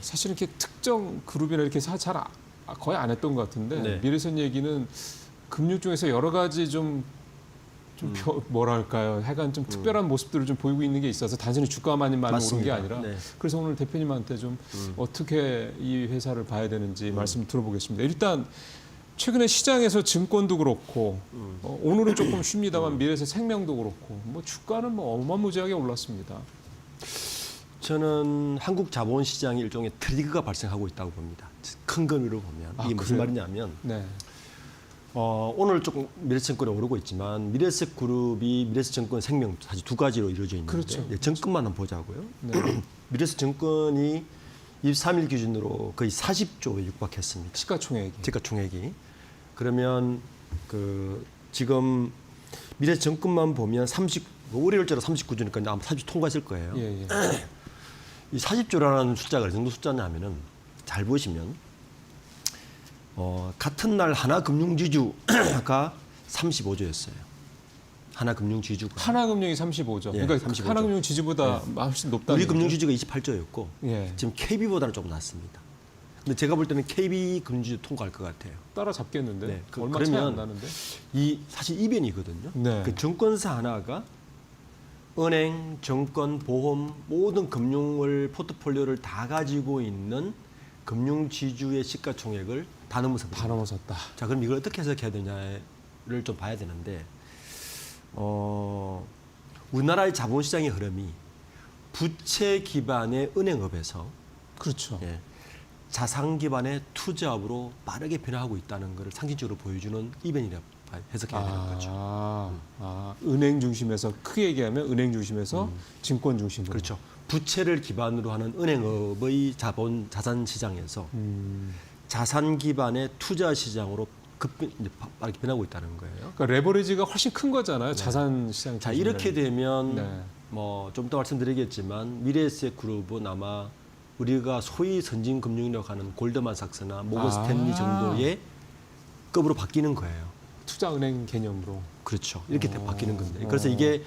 사실은 이렇게 특정 그룹이나 이렇게 거의 안 했던 것 같은데 네. 미래선 얘기는 금융 중에서 여러 가지 뭐랄까요, 하여간 좀 특별한 모습들을 좀 보이고 있는 게 있어서 단순히 주가만이 많이 오른 게 아니라 네. 그래서 오늘 대표님한테 좀 어떻게 이 회사를 봐야 되는지 말씀 들어보겠습니다. 일단 최근에 시장에서 증권도 그렇고 오늘은 조금 쉽니다만 미래에서 생명도 그렇고 뭐 주가는 뭐 어마무지하게 올랐습니다. 저는 한국 자본시장의 일종의 트리거가 발생하고 있다고 봅니다. 큰 그림으로 보면 이게 무슨 그래요? 말이냐면 네. 오늘 조금 미래에셋증권이 오르고 있지만 미래에셋그룹이 미래에셋증권 생명 사실 두 가지로 이루어져 있는데 그렇죠. 증권만 한번 보자고요. 네. 미래에셋증권이 23일 기준으로 거의 40조에 육박했습니다. 시가총액이. 시가총액이. 그러면 지금 미래에셋증권만 보면 월요일자로 39조니까 아마 40조 통과했을 거예요. 예. 이 40조라는 숫자가 어느 정도 숫자냐면은 잘 보시면 같은 날 하나금융지주가 35조였어요. 하나금융지주가. 하나금융이 35조. 예, 그러니까 35조. 하나금융 지주보다 훨씬 높다는 우리 얘기죠? 금융지주가 28조였고 예. 지금 KB보다는 조금 낮습니다. 근데 제가 볼 때는 KB 금융지주 통과할 것 같아요. 따라잡겠는데? 네, 얼마 차이 안 그러면 나는데? 이 사실 이변이거든요. 네. 그 증권사 하나가 은행, 증권, 보험 모든 금융을 포트폴리오를 다 가지고 있는 금융지주의 시가총액을 다 넘어섰다. 다 넘어섰다. 자, 그럼 이걸 어떻게 해석해야 되냐를 좀 봐야 되는데, 우리나라의 자본시장의 흐름이 부채 기반의 은행업에서 그렇죠. 예, 자산 기반의 투자업으로 빠르게 변화하고 있다는 것을 상징적으로 보여주는 이변이라고 해석해야 되는 거죠. 은행 중심에서 크게 얘기하면 은행 중심에서 증권 중심으로. 그렇죠. 부채를 기반으로 하는 은행업의 자산 시장에서 자산 기반의 투자 시장으로 빠르게 변하고 있다는 거예요. 그러니까 레버리지가 훨씬 큰 거잖아요. 자산 시장. 자, 이렇게 되면 네. 뭐 좀 더 말씀드리겠지만 미래에셋 그룹은 아마 우리가 소위 선진 금융이라고 하는 골드만삭스나 모건 스탠리 정도의 급으로 바뀌는 거예요. 투자은행 개념으로. 그렇죠. 이렇게 바뀌는 건데. 그래서 이게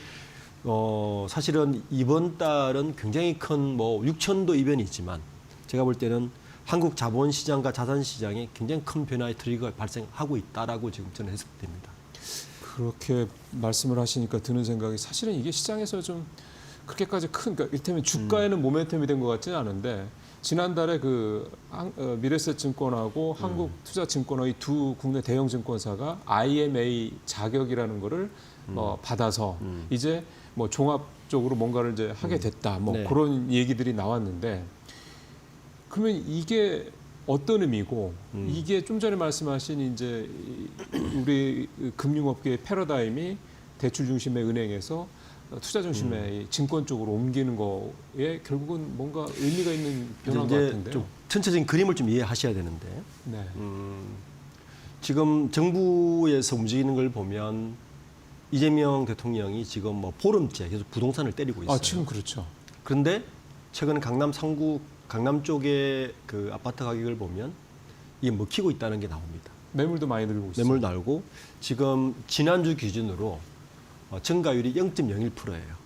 사실은 이번 달은 굉장히 큰 뭐 6천도 이변이 있지만 제가 볼 때는 한국 자본시장과 자산시장에 굉장히 큰 변화의 트리거가 발생하고 있다라고 지금 저는 해석됩니다. 그렇게 말씀을 하시니까 드는 생각이 사실은 이게 시장에서 좀 그렇게까지 그러니까 이를테면 주가에는 모멘텀이 된 것 같지는 않은데 지난달에 미래에셋증권하고 한국투자증권의 두 국내 대형 증권사가 IMA 자격이라는 거를 받아서 이제 뭐 종합적으로 뭔가를 이제 하게 됐다. 뭐 네. 그런 얘기들이 나왔는데 그러면 이게 어떤 의미고 이게 좀 전에 말씀하신 이제 우리 금융업계의 패러다임이 대출 중심의 은행에서 투자 중심의 증권 쪽으로 옮기는 거에 결국은 뭔가 의미가 있는 변화인 것 같은데요. 좀 전체적인 그림을 좀 이해하셔야 되는데 네. 지금 정부에서 움직이는 걸 보면 이재명 대통령이 지금 뭐 보름째 계속 부동산을 때리고 있어요. 지금 그렇죠. 그런데 최근 강남 상구 강남 쪽의 그 아파트 가격을 보면 이게 먹히고 있다는 게 나옵니다. 매물도 많이 늘고 있어요. 매물 날고 지금 지난주 기준으로 증가율이 0.01%예요.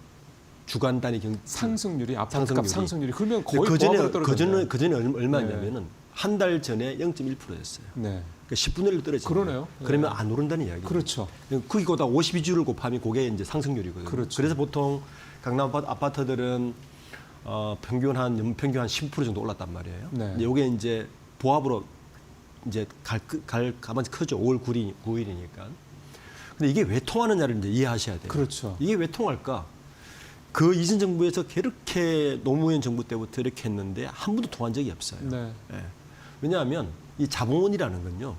주간 단위 상승률이 아파트값 상승률이 그러면 거의 그전에 얼마냐면은 한 달 전에 0.1%였어요. 네. 그러니까 10분의 1 떨어지죠. 그러네요. 그러면 안 오른다는 이야기예요. 그렇죠. 거기보다 52주를 곱하면 그게 이제 상승률이거든요. 그렇죠. 그래서 보통 강남 아파트들은 연평균 한 10% 정도 올랐단 말이에요. 네. 이게 이제 보합으로 이제 가만히 크죠. 5월 9일이니까. 근데 이게 왜 통하느냐를 이제 이해하셔야 돼요. 그렇죠. 이게 왜 통할까? 그 이전 정부에서 그렇게 노무현 정부 때부터 이렇게 했는데 한 번도 통한 적이 없어요. 네. 예. 왜냐하면 이 자본이라는 건요,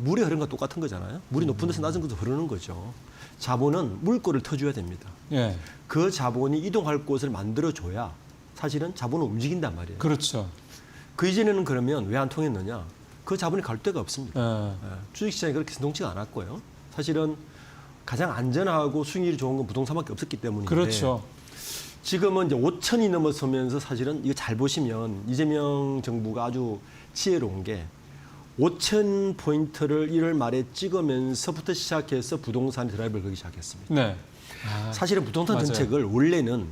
물의 흐름과 똑같은 거잖아요. 물이 높은 데서 낮은 곳으로 흐르는 거죠. 자본은 물꼬를 터줘야 됩니다. 예. 그 자본이 이동할 곳을 만들어줘야 사실은 자본은 움직인단 말이에요. 그렇죠. 그 이전에는 그러면 왜 안 통했느냐? 그 자본이 갈 데가 없습니다. 예. 주식시장이 그렇게 신통치가 않았고요. 사실은 가장 안전하고 수익률이 좋은 건 부동산밖에 없었기 때문인데 그렇죠. 지금은 이제 5천이 넘어서면서 사실은 이거 잘 보시면 이재명 정부가 아주 지혜로운 게 5천 포인트를 1월 말에 찍으면서부터 시작해서 부동산 드라이브를 걸기 시작했습니다. 네. 사실은 부동산 맞아요. 정책을 원래는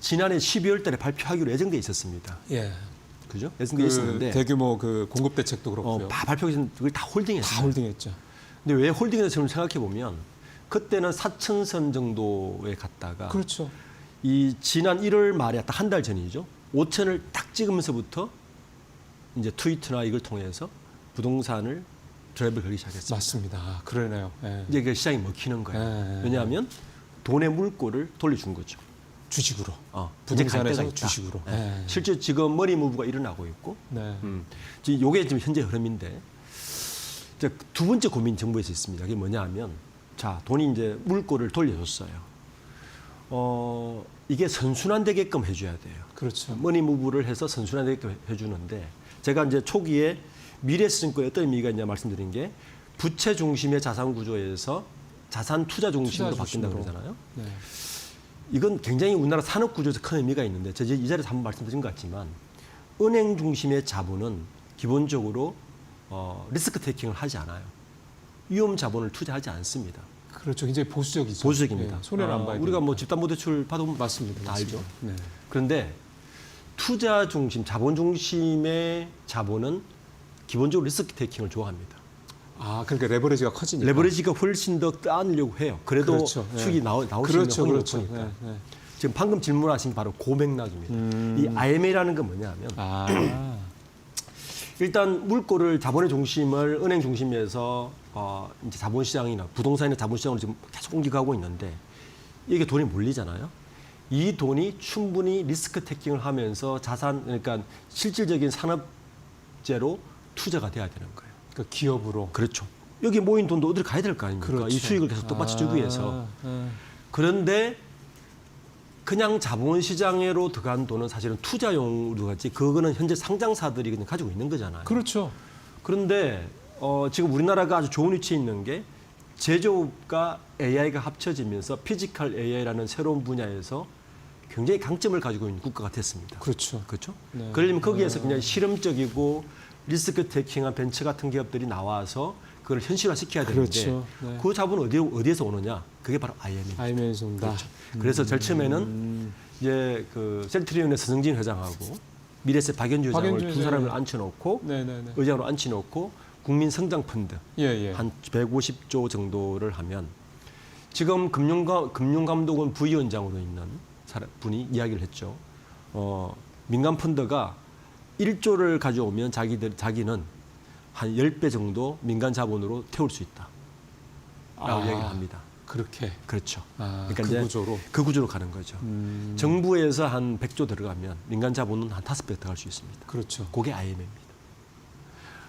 지난해 12월 달에 발표하기로 예정돼 있었습니다. 예. 그죠? 예정돼 있었는데 대규모 그 공급 대책도 그렇고요. 발표해서 그걸 다 홀딩했어요. 다 홀딩했죠. 근데 왜 홀딩했는지 생각해 보면 그때는 4,000선 정도에 갔다가 그렇죠. 이 지난 1월 말에 딱 한 달 전이죠. 5,000을 딱 찍으면서부터 이제 트위터나 이걸 통해서 부동산을 드라이브를 걸기 시작했습니다. 맞습니다. 아, 그러네요. 예. 이제 그 시장이 먹히는 거예요. 예. 왜냐하면 돈의 물꼬를 돌려준 거죠. 주식으로. 이제 갈 부동산에서 때가 있다. 주식으로. 예. 예. 실제 지금 머니 무브가 일어나고 있고, 네. 지금 요게 지금 현재 흐름인데, 이제 두 번째 고민 정부에서 있습니다. 그게 뭐냐 하면, 자, 돈이 이제 물꼬를 돌려줬어요. 이게 선순환되게끔 해줘야 돼요. 그렇죠. 머니 무브를 해서 선순환되게끔 해주는데, 제가 이제 초기에 미래에셋증권에 어떤 의미가 있냐 말씀드린 게, 부채 중심의 자산 구조에서 자산 투자 중심으로 투자 바뀐다 중심으로. 그러잖아요. 네. 이건 굉장히 우리나라 산업 구조에서 큰 의미가 있는데, 제가 이 자리에서 한번 말씀드린 것 같지만, 은행 중심의 자본은 기본적으로 리스크 테이킹을 하지 않아요. 위험 자본을 투자하지 않습니다. 그렇죠. 굉장히 보수적이죠. 보수적입니다. 예, 손해를 안 봐야 우리가 뭐 되니까. 집담보대출 받으면 맞습니다. 다 알죠. 네. 그런데 투자 중심, 자본 중심의 자본은 기본적으로 리스크 테이킹을 좋아합니다. 아, 그러니까 레버리지가 커지니까. 레버리지가 훨씬 더 따내려고 해요. 그래도 그렇죠. 수익이 나올 수 그렇죠. 있는 그렇죠. 확률이 높으니까. 네, 네. 지금 방금 질문하신 게 바로 그 맥락입니다. 이 IMA라는 건 뭐냐면 아, 일단 물꼬를 자본의 중심을 은행 중심에서 이제 자본시장이나 부동산이나 자본시장으로 지금 계속 옮겨가고 있는데 이게 돈이 몰리잖아요. 이 돈이 충분히 리스크 테이킹을 하면서 자산 그러니까 실질적인 산업재로 투자가 돼야 되는 거예요. 그러니까 기업으로. 그렇죠. 여기 모인 돈도 어디를 가야 될 거 아닙니까? 그렇죠. 이 수익을 계속 똑같이 주기 위해서. 아. 그런데 그냥 자본시장으로 들어간 돈은 사실은 투자용으로 갔지 그거는 현재 상장사들이 그냥 가지고 있는 거잖아요. 그렇죠. 그런데 지금 우리나라가 아주 좋은 위치에 있는 게 제조업과 AI가 합쳐지면서 피지컬 AI라는 새로운 분야에서 굉장히 강점을 가지고 있는 국가가 됐습니다. 그렇죠. 그렇죠? 네. 그러려면 거기에서 굉장히 실험적이고 리스크 테이킹한 벤처 같은 기업들이 나와서 그걸 현실화시켜야 되는데 그렇죠. 네. 그 자본은 어디에서 오느냐? 그게 바로 IM입니다. IM에서 온다. 그렇죠. 그래서 제일 처음에는 이제 그 셀트리온의 서정진 회장하고 미래세 박연주 회장을 박연주 두 사람을 회장이- 앉혀놓고 네네네. 의장으로 앉혀놓고 국민성장펀드 예, 예. 한 150조 정도를 하면 지금 금융감독원 부위원장으로 있는 분이 이야기를 했죠. 민간 펀드가 1조를 가져오면 자기는 한 10배 정도 민간 자본으로 태울 수 있다. 라고 아. 이야기를 합니다. 그렇게. 그렇죠. 아, 그러니까 그 이제 구조로. 그 구조로 가는 거죠. 정부에서 한 100조 들어가면 민간 자본은 한 5배 들어갈 수 있습니다. 그렇죠. 그게 IMF입니다.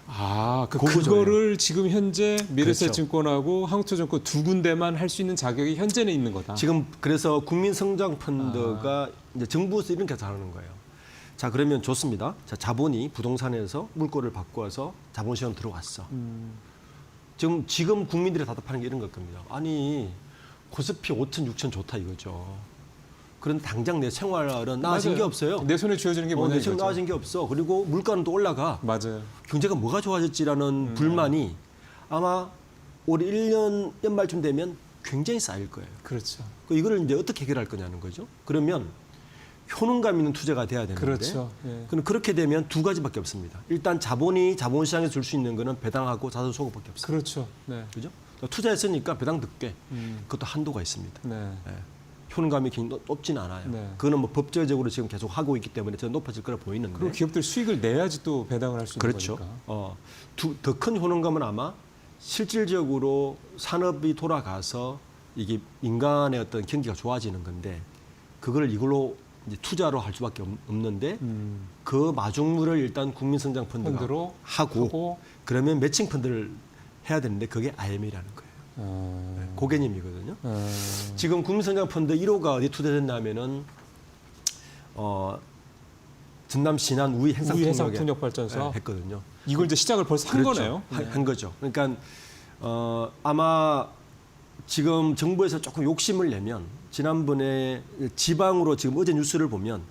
아, 그 구조예요. 그거를 지금 현재 미래세증권하고 그렇죠. 한국투자증권 두 군데만 할 수 있는 자격이 현재는 있는 거다. 지금 그래서 국민성장펀드가 이제 정부에서 이렇게 하는 거예요. 자, 그러면 좋습니다. 자, 자본이 부동산에서 물꼬를 바꿔서 자본시장 들어왔어. 지금 국민들이 답답하는 게 이런 걸 겁니다. 아니, 코스피 5천, 6천 좋다 이거죠. 그런데 당장 내 생활은 나아진 맞아요. 게 없어요. 내 손에 쥐어지는 게 뭐냐 내 생활 이거죠. 나아진 게 없어. 그리고 물가는 또 올라가. 맞아요. 경제가 뭐가 좋아졌지라는 불만이 아마 올해 1년 연말쯤 되면 굉장히 쌓일 거예요. 그렇죠. 이거를 이제 어떻게 해결할 거냐는 거죠. 그러면 효능감 있는 투자가 돼야 되는데 그렇죠. 예. 그럼 그렇게 되면 두 가지밖에 없습니다. 일단 자본이 자본시장에서 줄 수 있는 거는 배당하고 자산 소급밖에 없어요. 그렇죠. 네. 그죠? 투자했으니까 배당 듣게 그것도 한도가 있습니다. 네. 예. 효능감이 굉장히 높지는 않아요. 네. 그거는 뭐 법제적으로 지금 계속 하고 있기 때문에 저 높아질 거라 보이는데. 그리고 기업들 수익을 내야지 또 배당을 할 수 있는 그렇죠. 거니까. 더 큰 효능감은 아마 실질적으로 산업이 돌아가서 이게 민간의 어떤 경기가 좋아지는 건데 그걸 이걸로 이제 투자로 할 수밖에 없는데 그 마중물을 일단 국민성장펀드가 펀드로 하고 그러면 매칭 펀드를 해야 되는데 그게 IM이라는 거예요. 그 개념이거든요. 지금 국민성장펀드 1호가 어디 투자됐냐면은 전남 신안 우이 해상풍력발전소 했거든요. 이걸 이제 시작을 벌써 한 그렇죠. 거네요. 한 거죠. 그러니까 아마 지금 정부에서 조금 욕심을 내면 지난번에 지방으로 지금 어제 뉴스를 보면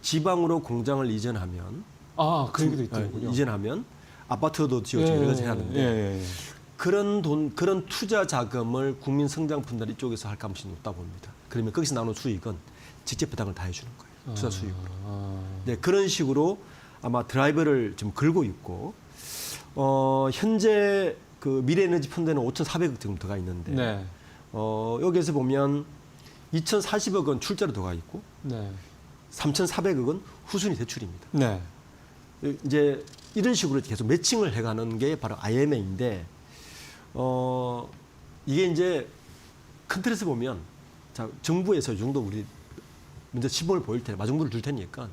지방으로 공장을 이전하면 아, 그 얘기도 있더군요. 이전하면 아파트도 지어지고 여러 가지 하는데 예. 그런 투자 자금을 국민성장펀드 이쪽에서 할 가능성이 높다 봅니다. 그러면 거기서 나오는 수익은 직접 배당을 다 해주는 거예요. 투자 수익으로. 아. 네, 그런 식으로 아마 드라이버를 좀 걸고 있고 현재 그 미래에너지 펀드는 5,400억 정도 들어가 있는데 네. 여기에서 보면 2,040억은 출자로 들어가 있고 네. 3,400억은 후순위 대출입니다. 네. 이제 이런 식으로 계속 매칭을 해가는 게 바로 IMA인데 이게 이제 큰 틀에서 보면 자, 정부에서 이 정도 우리 먼저 시범을 보일 테니 마중물을 줄 테니까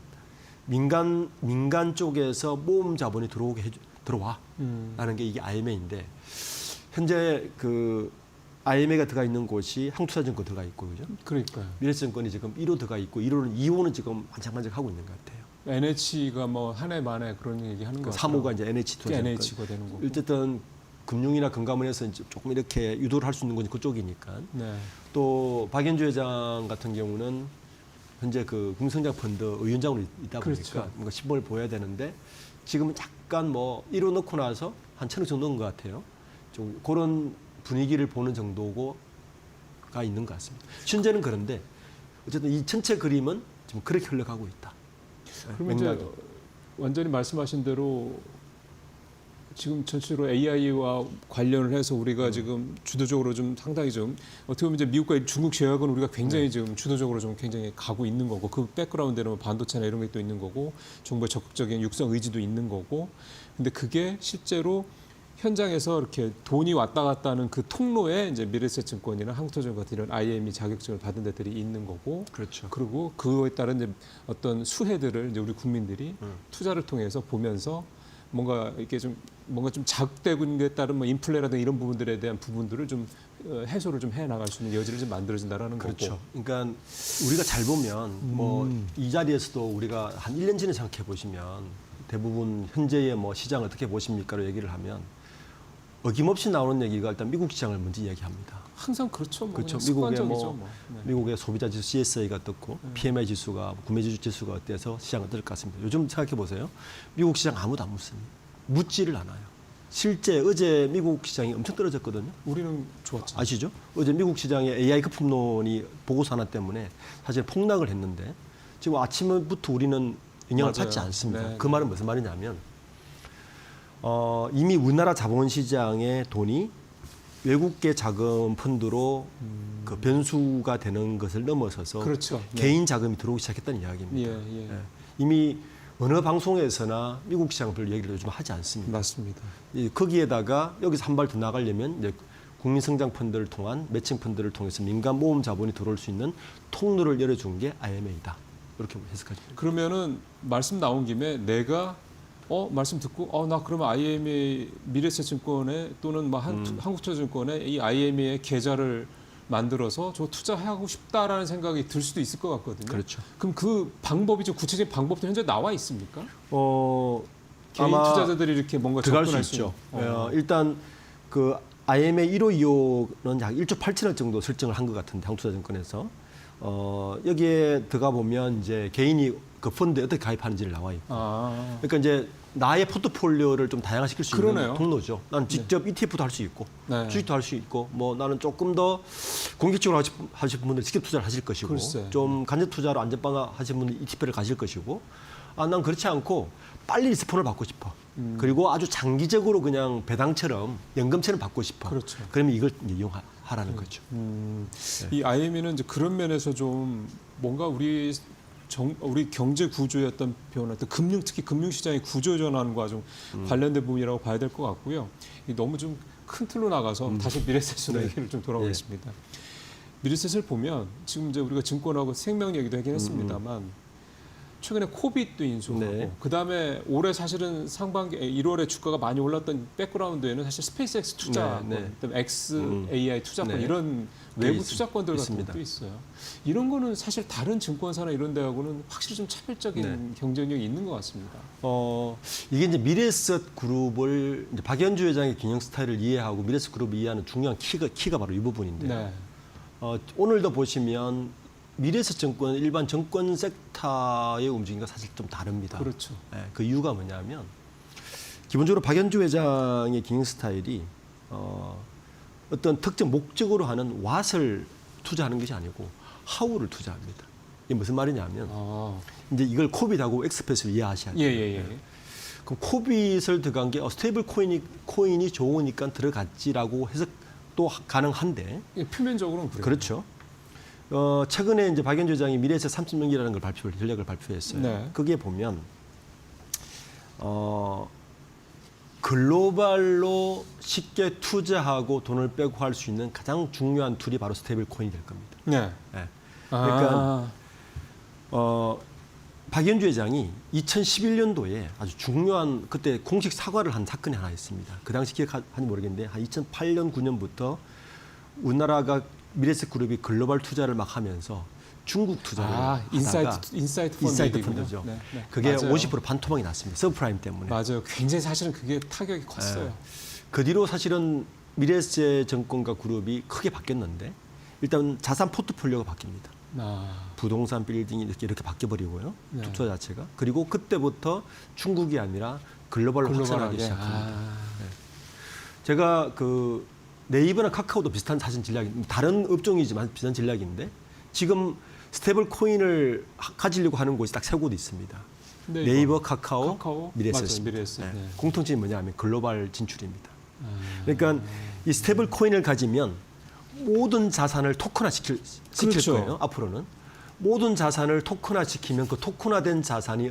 민간 쪽에서 모험 자본이 들어와 라는 게 이게 IMA인데 현재 그 IMA가 들어가 있는 곳이 한국투자증권 들어가 있고 그죠? 그러니까요. 미래증권이 지금 1호 들어가 있고 2호는 지금 반짝반짝 하고 있는 것 같아요. NH가 뭐 한 해 만에 그런 얘기 하는 거 같아요. 3호가 이제 NH투자증권. NH가 되는 거고. 어쨌든 금융이나 금감원에서 이제 조금 이렇게 유도를 할 수 있는 건 그쪽이니까. 네. 또 박연주 회장 같은 경우는 현재 그 국민성장펀드 의원장으로 있다 보니까 그렇죠. 뭔가 시범을 보여야 되는데 지금은 약간 뭐 1호 넣고 나서 한 1,000억 정도 넣은 것 같아요. 좀 그런 분위기를 보는 정도가 있는 것 같습니다. 현재는 그런데 어쨌든 이 전체 그림은 지금 그렇게 흘러가고 있다. 그러면 이제 완전히 말씀하신 대로 지금 전체로 AI와 관련을 해서 우리가 지금 주도적으로 좀 상당히 좀 어떻게 보면 이제 미국과 중국 제약은 우리가 굉장히 지금 주도적으로 좀 굉장히 가고 있는 거고 그 백그라운드에는 뭐 반도체나 이런 게 또 있는 거고 정부의 적극적인 육성 의지도 있는 거고 근데 그게 실제로 현장에서 이렇게 돈이 왔다 갔다 하는 그 통로에 이제 미래에셋증권이나 한국투자증권 같은 이런 IME 자격증을 받은 데들이 있는 거고 그렇죠. 그리고 그거에 따른 이제 어떤 수혜들을 이제 우리 국민들이 투자를 통해서 보면서 뭔가 이렇게 좀 뭔가 좀 자극되고 있는 데 따른 뭐 인플레라든가 이런 부분들에 대한 부분들을 좀 해소를 좀 해 나갈 수 있는 여지를 좀 만들어진다라는 그렇죠. 거고. 그러니까 우리가 잘 보면 뭐 이 자리에서도 우리가 한 1년 전에 생각해 보시면 대부분 현재의 뭐 시장 어떻게 보십니까로 얘기를 하면 어김없이 나오는 얘기가 일단 미국 시장을 먼저 이야기합니다. 항상 그렇죠. 뭐 그렇죠. 그냥 미국의 습관적이죠. 뭐 네. 미국의 소비자 지수 CSA가 어떻고 PMI 지수가 구매지수 지수가 어때서 시장은 어떨 것 같습니다. 요즘 생각해 보세요. 미국 시장 아무도 안 묻습니다. 묻지를 않아요. 실제 어제 미국 시장이 엄청 떨어졌거든요. 우리는 좋았죠. 아시죠? 어제 미국 시장의 AI 거품론이 보고서 하나 때문에 사실 폭락을 했는데 지금 아침부터 우리는 영향을 맞아요. 받지 않습니다. 네, 그 네. 말은 무슨 말이냐면 이미 우리나라 자본시장의 돈이 외국계 자금 펀드로 그 변수가 되는 것을 넘어서서 그렇죠. 네. 개인 자금이 들어오기 시작했다는 이야기입니다. 예. 예. 이미 어느 방송에서나 미국 시장 별 얘기를 요즘 하지 않습니다. 맞습니다. 거기에다가 여기서 한 발 더 나가려면 이제 국민성장 펀드를 통한 매칭 펀드를 통해서 민간 모험 자본이 들어올 수 있는 통로를 열어준 게 IMA다. 이렇게 해석하죠. 그러면은 말씀 나온 김에 내가 말씀 듣고 나 그러면 IMA 미래에셋증권에 또는 뭐 한국투자증권에 이 IMA의 계좌를 만들어서 저 투자하고 싶다라는 생각이 들 수도 있을 것 같거든요. 그렇죠. 그럼 그 방법이 좀 구체적인 방법도 현재 나와 있습니까? 개인 아마 투자자들이 이렇게 뭔가 들어갈 수 접근할 수 있죠. 있는. 일단 그 IMA 1호, 2호는 약 1조 8천억 정도 설정을 한 것 같은데 한국투자증권에서 여기에 들어가 보면 이제 개인이 그 펀드에 어떻게 가입하는지를 나와 있고. 그러니까 이제 나의 포트폴리오를 좀 다양화시킬 수 그러네요. 있는 통로죠. 난 직접 ETF도 할 수 있고, 네. 주식도 할 수 있고, 뭐 나는 조금 더 공격적으로 하실 분들 직접 투자를 하실 것이고, 글쎄. 좀 간접 투자로 안전방어 하실 분들 ETF를 가실 것이고, 난 그렇지 않고 빨리 리스폰을 받고 싶어. 그리고 아주 장기적으로 그냥 배당처럼 연금처럼 받고 싶어. 그렇죠. 그러면 이걸 이제 이용하라는 거죠. 이 IME는 이제 그런 면에서 좀 뭔가 우리 경제 구조의 어떤 변화, 또 특히 금융시장의 구조 전환과 좀 관련된 부분이라고 봐야 될 것 같고요. 너무 좀 큰 틀로 나가서 다시 미래에셋으로 네. 얘기를 좀 돌아오겠습니다. 미래에셋을 보면 지금 이제 우리가 증권하고 생명 얘기도 하긴 했습니다만 최근에 코비도 인수하고 네. 그다음에 올해 사실은 상반기 1월에 주가가 많이 올랐던 백그라운드에는 사실 스페이스X 투자권, 네. 그다음에 XAI 투자권 네. 이런 외부 있습니다. 투자권들 같은 있습니다. 것도 있어요. 이런 거는 사실 다른 증권사나 이런 데하고는 확실히 좀 차별적인 네. 경쟁력이 있는 것 같습니다. 이게 이제 미래에셋 그룹을 이제 박연주 회장의 경영 스타일을 이해하고 미래에셋 그룹을 이해하는 중요한 키가 바로 이 부분인데요. 네. 오늘도 보시면 미래에셋 증권은 일반 정권 섹터의 움직임과 사실 좀 다릅니다. 그렇죠. 그 이유가 뭐냐면 기본적으로 박연주 회장의 경영 스타일이 어떤 특정 목적으로 하는 왓을 투자하는 것이 아니고 하우를 투자합니다. 이게 무슨 말이냐면 아. 이제 이걸 코빗하고 엑스패스를 이해하셔야 돼요. 예. 그럼 코빗을 들어간 게 스테이블 코인이 좋으니까 들어갔지라고 해석도 가능한데 예, 표면적으로는 그래요. 그렇죠. 최근에 이제 박연주 회장이 미래에셋 30명이라는 걸 전략을 발표했어요. 네. 거기에 보면 글로벌로 쉽게 투자하고 돈을 빼고 할 수 있는 가장 중요한 툴이 바로 스테이블 코인이 될 겁니다. 네. 네. 그러니까 박연주 회장이 2011년도에 아주 중요한 그때 공식 사과를 한 사건이 하나 있습니다. 그 당시 기억하는지 모르겠는데 한 2008년 9년부터 우리나라가 미래에셋 그룹이 글로벌 투자를 막 하면서 중국 투자를 하다가 인사이트 펀드죠. 네. 그게 맞아요. 50% 반토막이 났습니다. 서브프라임 때문에. 맞아요. 굉장히 사실은 그게 타격이 컸어요. 그 뒤로 사실은 미래에셋 정권과 그룹이 크게 바뀌었는데 일단 자산 포트폴리오가 바뀝니다. 부동산 빌딩이 이렇게 바뀌어버리고요. 네. 투자 자체가. 그리고 그때부터 중국이 아니라 글로벌로 확산하기 시작합니다. 네. 제가 그 네이버나 카카오도 비슷한 사실 전략이 다른 업종이지만 비슷한 전략인데 지금 스테이블 코인을 가지려고 하는 곳이 딱 세 곳 있습니다. 네이버, 카카오, 미래에셋. 미래에셋. 네. 네. 공통점이 뭐냐면 글로벌 진출입니다. 그러니까 이 스테이블 코인을 가지면 모든 자산을 토큰화 시킬 그렇죠. 거예요. 앞으로는 모든 자산을 토큰화 시키면 그 토큰화된 자산이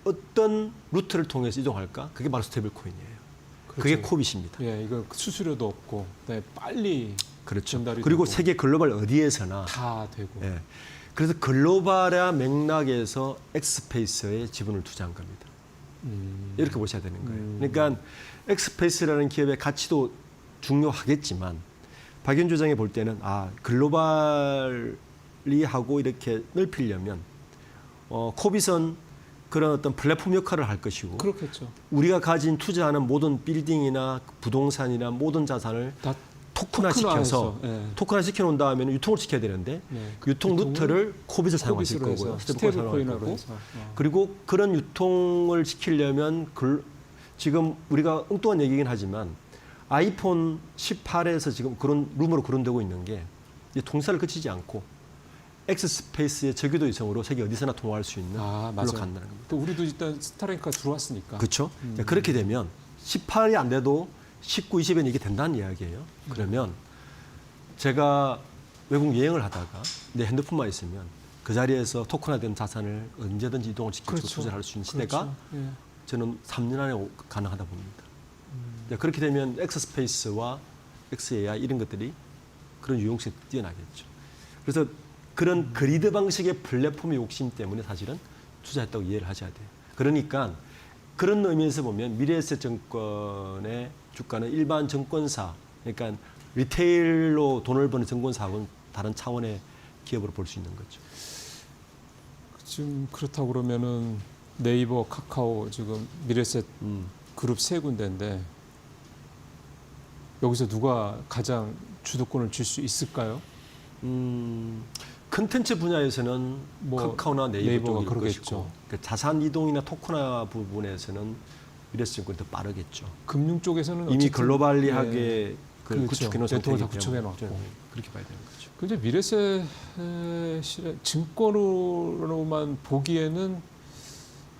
어떤 루트를 통해서 이동할까? 그게 바로 스테이블 코인이에요. 그렇죠. 그게 코빗입니다. 예, 이거 수수료도 없고, 네, 빨리 그렇죠. 전달이 그리고 되고, 세계 글로벌 어디에서나 다 되고. 예. 그래서 글로벌의 맥락에서 엑스페이스에 지분을 투자한 겁니다. 이렇게 보셔야 되는 거예요. 그러니까 엑스페이스라는 기업의 가치도 중요하겠지만 박연주 장이 볼 때는 글로벌리 하고 이렇게 넓히려면 코빗은 그런 어떤 플랫폼 역할을 할 것이고 그렇겠죠. 우리가 가진 투자하는 모든 빌딩이나 부동산이나 모든 자산을 다 토큰화 시켜서 예. 토큰화 시켜놓은 다음에는 유통을 시켜야 되는데 네. 그 유통 루트를 코빗을 사용하실 코빗으로 거고요. 해서 스테이블 스테이블 코인을 코인으로 사용할 해서. 거고 그리고 그런 유통을 시키려면 지금 우리가 엉뚱한 얘기긴 하지만 아이폰 18에서 지금 그런 루머로 거론되고 있는 게 이제 통사를 거치지 않고 엑스스페이스의 저궤도 위성으로 세계 어디서나 통화할 수 있는 걸로 맞아요. 간다는 겁니다. 또 우리도 일단 스타링크가 들어왔으니까. 그렇죠. 그렇게 되면 18이 안 돼도 19, 20엔 이게 된다는 이야기예요. 그러면 제가 외국 여행을 하다가 내 핸드폰만 있으면 그 자리에서 토큰화된 자산을 언제든지 이동을 시켜서 그렇죠. 투자를 할 수 있는 시대가 그렇죠. 예. 저는 3년 안에 가능하다 봅니다. 그렇게 되면 엑스스페이스와 엑스AI 이런 것들이 그런 유용성이 뛰어나겠죠. 그래서 그런 그리드 방식의 플랫폼의 욕심 때문에 사실은 투자했다고 이해를 하셔야 돼요. 그러니까 그런 의미에서 보면 미래에셋 정권의 주가는 일반 증권사, 그러니까 리테일로 돈을 버는 증권사하고는 다른 차원의 기업으로 볼 수 있는 거죠. 지금 그렇다고 그러면은 네이버, 카카오 지금 미래에셋 그룹 세 군데인데 여기서 누가 가장 주도권을 줄 수 있을까요? 컨텐츠 분야에서는 카카오나 네이버가 그러겠죠. 것이고 그러니까 자산 이동이나 토큰화 부분에서는 미래에셋 증권이 더 빠르겠죠. 금융 쪽에서는 이미 어쨌든, 글로벌리하게 예, 그렇죠. 구축해놓은 네트워크 다 상태이기 구축해놨고. 때문에 그렇게 봐야 되는 거죠. 근데 미래에셋 증권으로만 보기에는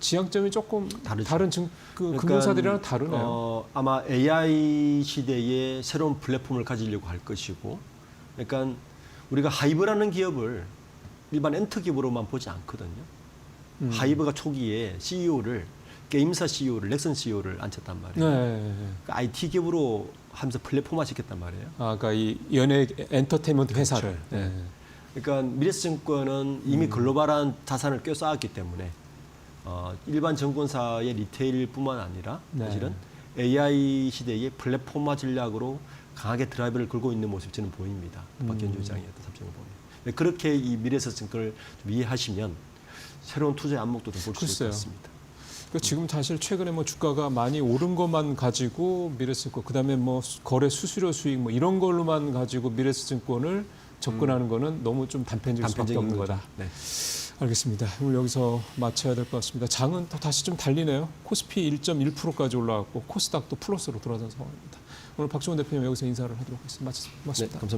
지향점이 조금 다르죠. 다른 금융사들이랑 다르네요. 아마 AI 시대에 새로운 플랫폼을 가지려고 할 것이고, 그러니까 우리가 하이브라는 기업을 일반 엔터 기업으로만 보지 않거든요. 하이브가 초기에 게임사 CEO를 넥슨 CEO를 앉혔단 말이에요. 네. 그러니까 IT 기업으로 하면서 플랫폼화 시켰단 말이에요. 그러니까 이 연예 엔터테인먼트 회사를. 그렇죠. 네. 그러니까 미래에셋증권은 이미 글로벌한 자산을 꽤 쌓았기 때문에 일반 증권사의 리테일뿐만 아니라 네. 사실은 AI 시대의 플랫폼화 전략으로 강하게 드라이브를 걸고 있는 모습이 저는 보입니다. 박현주 회장의 어떤 삼성을 보면. 그렇게 이 미래에셋증권을 좀 이해하시면 새로운 투자의 안목도 좀 볼 수 있을 것 같습니다. 그러니까 지금 사실 최근에 뭐 주가가 많이 오른 것만 가지고 미래에셋증권, 그다음에 뭐 거래 수수료 수익 뭐 이런 걸로만 가지고 미래에셋증권을 접근하는 거는 너무 좀 단편적일 수밖에 없는 거다. 네. 알겠습니다. 오늘 여기서 마쳐야 될 것 같습니다. 장은 또 다시 좀 달리네요. 코스피 1.1%까지 올라왔고 코스닥도 플러스로 돌아선 상황입니다. 오늘 박종원 대표님 여기서 인사를 하도록 하겠습니다. 고맙습니다. 네, 감사합니다.